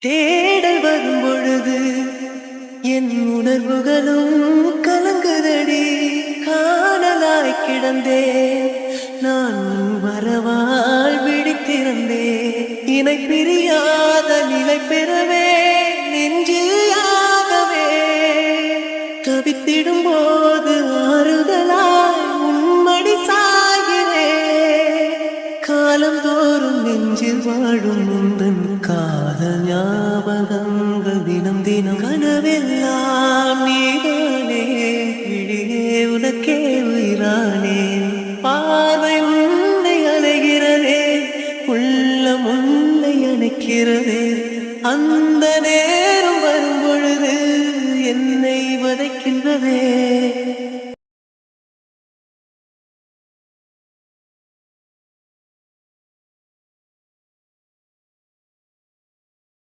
தேடல் வரும் பொழுது என் உணர்வுகளும் கலங்குதடி. காணலாய் கிடந்தேன் நான் வரவால் விழித்திருந்தேன். இணை பிரியாத நிலை பெறவே நெஞ்சியாகவே தவித்திடும் போது ஆறுதலாய் உன்மடி சாகிறேன். காலம் தோறும் நெஞ்சில் வாழும் முந்தன் காதல் ஞாபகங்கள் தினம் தினம் கனவெல்லாம் நீதானே. விழியே உனக்கே உயிரானே. பார்வை உன்னை அலைகிறதே, உள்ளம் உன்னை அணைக்கிறதே. அந்த நேரம் வரும் பொழுது என்னை வதைக்கின்றதே.